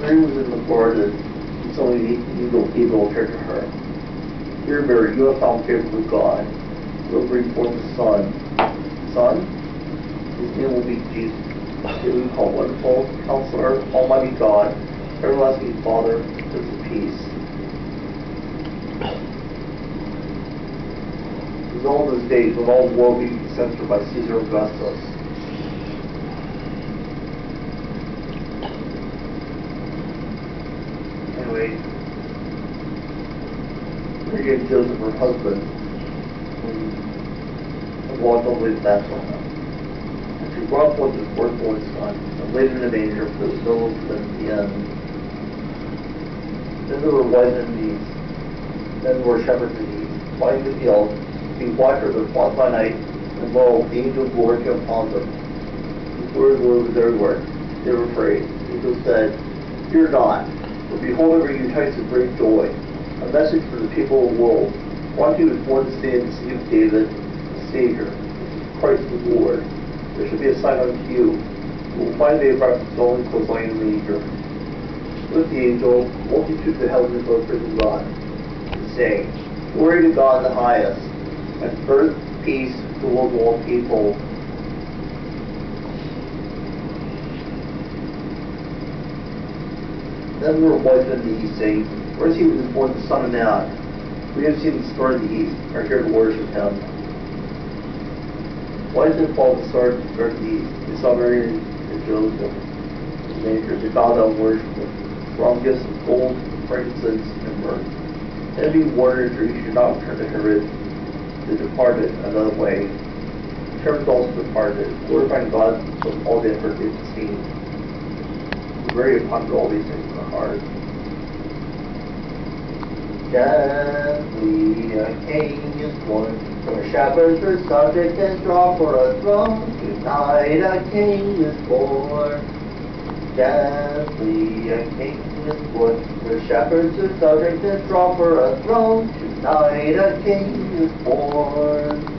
Mary was in the garden, and so Gabriel appeared to her. Dear Mary, you have found favor with God. You will bring forth a son. Son? His name will be Jesus. He will be called Wonderful, Counselor, Almighty God, Everlasting Father, Prince of Peace. In all those days, when all the world be censored by Caesar Augustus. Anyway, Mary gave Joseph her husband and walked all the way to Bethlehem. And she brought forth his firstborn son and laid him in a manger for the soul of the end. Then there were wise men in the east. Then there were shepherds in the east, flying the field. He watched over their flock by night, and lo, the angel of the Lord came upon them. His word of the Lord was everywhere. They were afraid. The angel said, Fear not, for behold, over you tidings of great joy, a message for the people of the world. One who was born this day in the city of David, a Savior, Christ the Lord. There shall be a sign unto you. You will find Abraham stolen clothes lying in the manger. With the angel, multitude of the heavens both praising God, and saying, Glory to God in the highest, and earth peace to the world of all people. Then there were wise men in the east saying, Where is he who is born the Son of Man? We have seen the star in the east, and are here to worship him. Wise men followed the star in the east. They saw Mary and Joseph, the manger, the God that worshipped him, brought gifts of gold, frankincense, and myrrh. And being warned that he should not return to Herod, they departed another way. The shepherds also departed, glorifying God with all they had heard and seen. Mary pondered all these things in her heart. Gently a king is born, from shepherds her subject and draw for a throne. Tonight a king is born. Gently a king is born, the shepherds her subject and draw for a throne. Tonight a king is born.